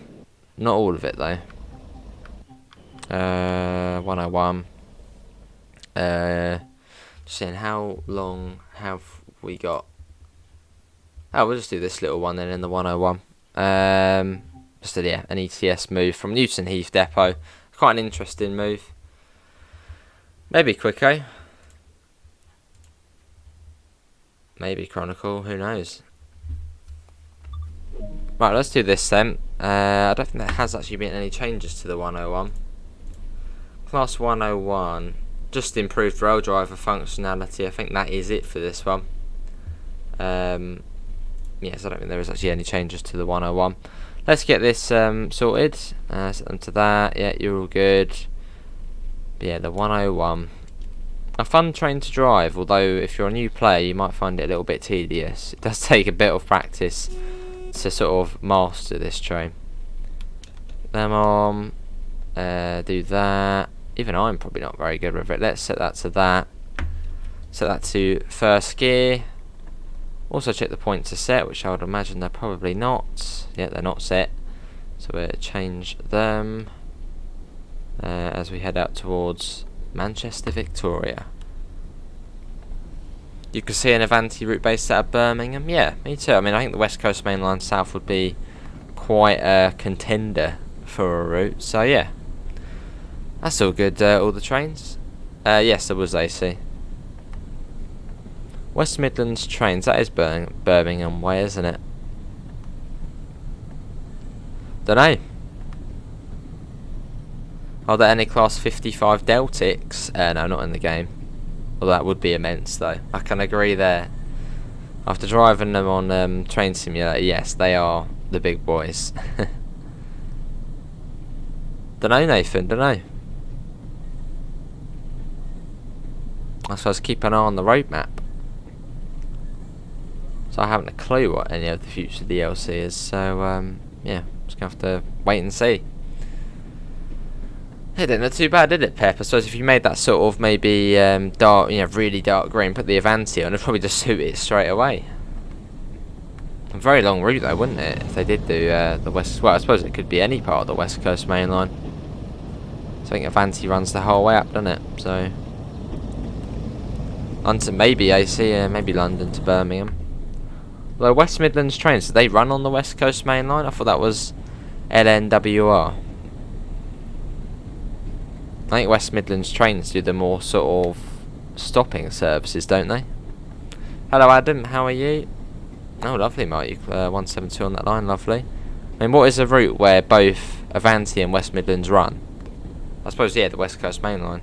Not all of it though. 101. Just saying, how long have we got? Oh, we'll just do this little one then in the 101. Just yeah, an ETS move from Newton Heath Depot. Quite an interesting move. Maybe Quicko. Maybe Chronicle, who knows. Right, let's do this then. I don't think there has actually been any changes to the 101. Class 101, just improved rail driver functionality. I think that is it for this one. Yes, I don't think there is actually any changes to the 101. Let's get this sorted. Set them to that. Yeah, you're all good. But yeah, the 101. A fun train to drive, although if you're a new player you might find it a little bit tedious. It does take a bit of practice to sort of master this train. Them on, do that. Even I'm probably not very good with it. Let's set that to that. Set that to first gear. Also check the points are set, which I would imagine they're probably not. Yeah, they're not set. So we'll change them as we head out towards Manchester, Victoria. You can see an Avanti route based out of Birmingham. Yeah, me too. I mean, I think the West Coast Main Line South would be quite a contender for a route. So yeah, that's all good. All the trains. Yes, there was AC. West Midlands trains. That is Birmingham way, isn't it? Don't know. Are there any class 55 Deltics? No, not in the game. Well, that would be immense though. I can agree there. After driving them on Train Simulator, yes, they are the big boys. Dunno, Nathan, dunno. I suppose keep an eye on the roadmap. So I haven't a clue what any of the future DLC is, so yeah, just gonna have to wait and see. It didn't look too bad, did it, Pep? I suppose if you made that sort of maybe dark, you know, really dark green, put the Avanti on, it'd probably just suit it straight away. A very long route though, wouldn't it? If they did do the west, well, I suppose it could be any part of the West Coast Main Line. So I think Avanti runs the whole way up, doesn't it? So onto maybe AC, maybe London to Birmingham. Although West Midlands trains, do they run on the West Coast Main Line? I thought that was LNWR. I think West Midlands trains do the more sort of stopping services, don't they? Hello Adam, how are you? Oh lovely mate, 172 on that line, lovely. I mean, what is a route where both Avanti and West Midlands run? I suppose, yeah, the West Coast Main Line.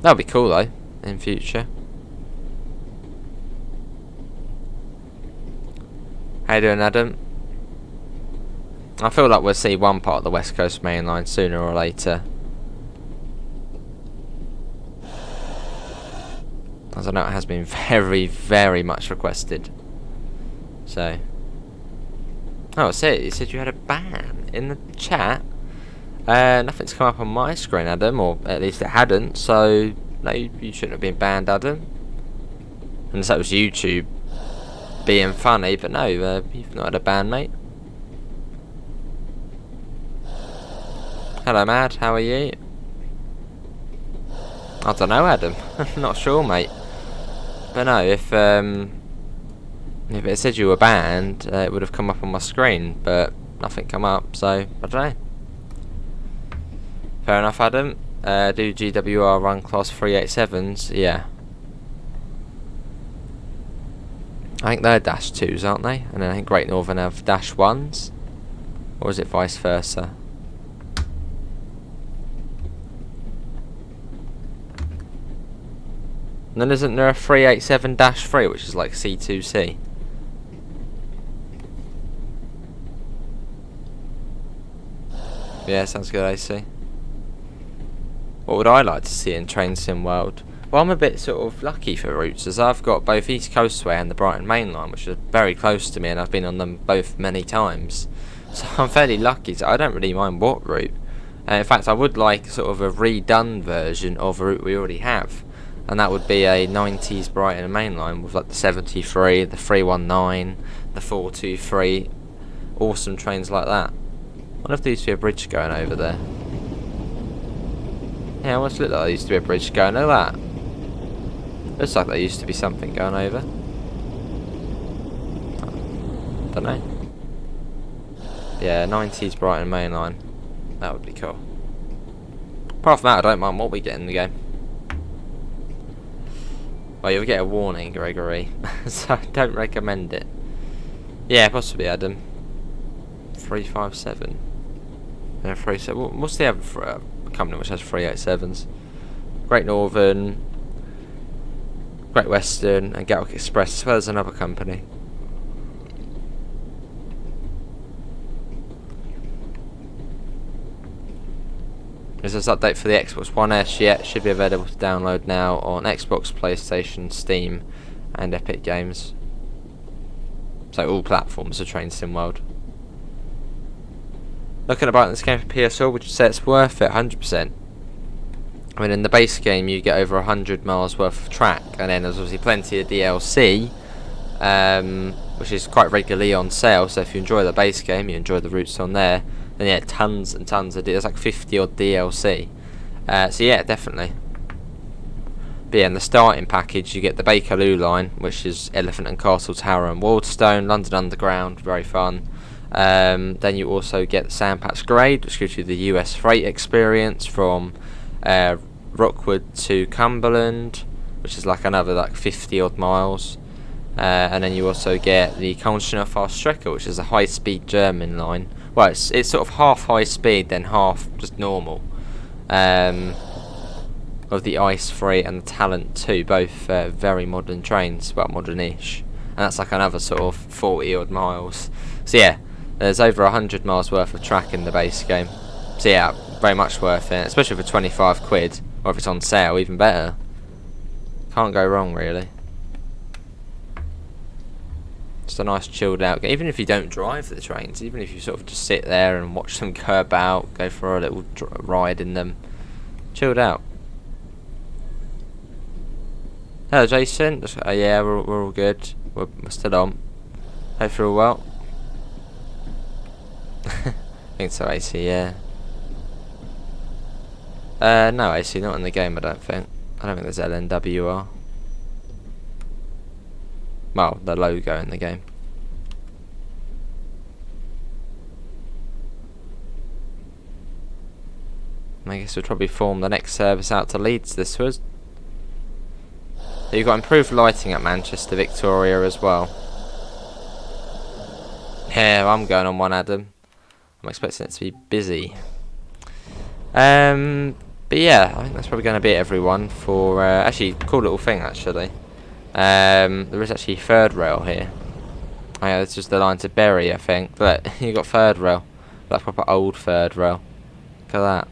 That'll be cool though, in future. How you doing, Adam? I feel like we'll see one part of the West Coast Main Line sooner or later. As I know it has been very, very much requested. So. Oh, it said you had a ban in the chat. Nothing's come up on my screen, Adam, or at least it hadn't. So, no, you shouldn't have been banned, Adam. Unless that was YouTube being funny, but no, you've not had a ban, mate. Hello, Mad, how are you? I don't know, Adam. Not sure, mate. But no, if it said you were banned, it would have come up on my screen, but nothing come up, so I don't know. Fair enough, Adam. Do GWR run class 387s? Yeah. I think they're dash 2s, aren't they? And then I think Great Northern have dash 1s. Or is it vice versa? And then isn't there a 387-3, which is like C2C? Yeah, sounds good, AC. What would I like to see in Train Sim World? Well, I'm a bit sort of lucky for routes, as I've got both East Coastway and the Brighton Main Line, which are very close to me, and I've been on them both many times. So I'm fairly lucky, so I don't really mind what route. In fact, I would like sort of a redone version of a route we already have. And that would be a 90s Brighton Main Line with like the 73, the 319, the 423, awesome trains like that. I wonder if there used to be a bridge going over there. Yeah, it must look like there used to be a bridge going over that. Looks like there used to be something going over. Don't know. Yeah, 90s Brighton Main Line. That would be cool. Apart from that, I don't mind what we get in the game. Well, you'll get a warning, Gregory, so I don't recommend it. Yeah, possibly, Adam. 357. Yeah, 37. What's the other company which has 387s? Great Northern, Great Western, and Gatwick Express, as well as another company. Is this update for the Xbox One S? Yeah, it should be available to download now on Xbox, PlayStation, Steam, and Epic Games. So all platforms of Train Sim World. Looking about this game for PSL, would you say it's worth it? 100%. I mean, in the base game you get over 100 miles worth of track, and then there's obviously plenty of DLC, which is quite regularly on sale. So if you enjoy the base game, you enjoy the routes on there. And yeah, tons and tons of there's like 50 odd DLC. So yeah, definitely. But yeah, in the starting package you get the Bakerloo line, which is Elephant and Castle Tower and Waldstone, London Underground, very fun. Then you also get the Sandpatch Grade, which gives you the US freight experience from Rockwood to Cumberland, which is like another like 50 odd miles. And then you also get the Colchester Fast Strecker, which is a high-speed German line. Well, it's sort of half high speed, then half just normal. Of the Ice Free and the Talent 2, both very modern trains, well, modern-ish. And that's like another sort of 40 odd miles. So yeah, there's over 100 miles worth of track in the base game. So yeah, very much worth it, especially for 25 quid, or if it's on sale, even better. Can't go wrong, really. Just a nice chilled out game. Even if you don't drive the trains, even if you sort of just sit there and watch them curb out, go for a little ride in them, chilled out. Hello, Jason. Yeah, we're all good. We're still on. Hope you're all well. I think so, AC. Yeah. No, AC, not in the game. I don't think. I don't think there's LNWR. Well, the logo in the game. I guess we'll probably form the next service out to Leeds this was. So you've got improved lighting at Manchester Victoria as well. Yeah, I'm going on one, Adam. I'm expecting it to be busy. But yeah, I think that's probably going to be it, everyone, for actually cool little thing actually. There is actually third rail here. Oh yeah, this is the line to Bury, I think. But you got third rail. That's proper old third rail. Look at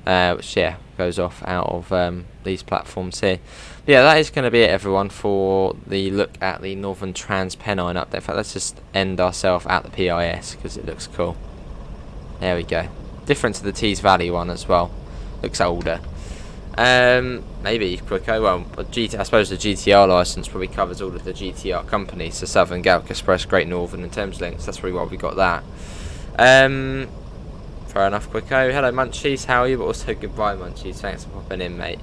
that. Which, yeah, goes off out of these platforms here. But yeah, that is going to be it, everyone, for the look at the Northern Trans Pennine update. In fact, let's just end ourselves at the PIS because it looks cool. There we go. Different to the Tees Valley one as well. Looks older. Maybe quicker. Well, I suppose the GTR license probably covers all of the GTR companies, so Southern, Galwick Express, Great Northern, and Thames Links. That's probably why we got that. Fair enough, Quicko. Hello, Munchies. How are you? But also goodbye, Munchies. Thanks for popping in, mate.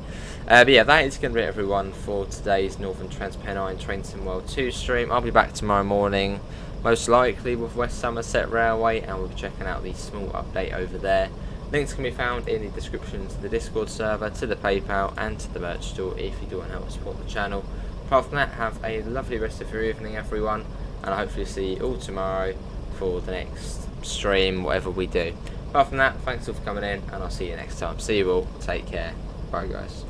But yeah, that is going to be it, everyone, for today's Northern Trans Pennine Train Sim World 2 stream. I'll be back tomorrow morning, most likely with West Somerset Railway, and we'll be checking out the small update over there. Links can be found in the description to the Discord server, to the PayPal, and to the merch store if you do want to help support the channel. Apart from that, have a lovely rest of your evening, everyone, and I hopefully see you all tomorrow for the next stream, whatever we do. Apart from that, thanks all for coming in, and I'll see you next time. See you all. Take care. Bye, guys.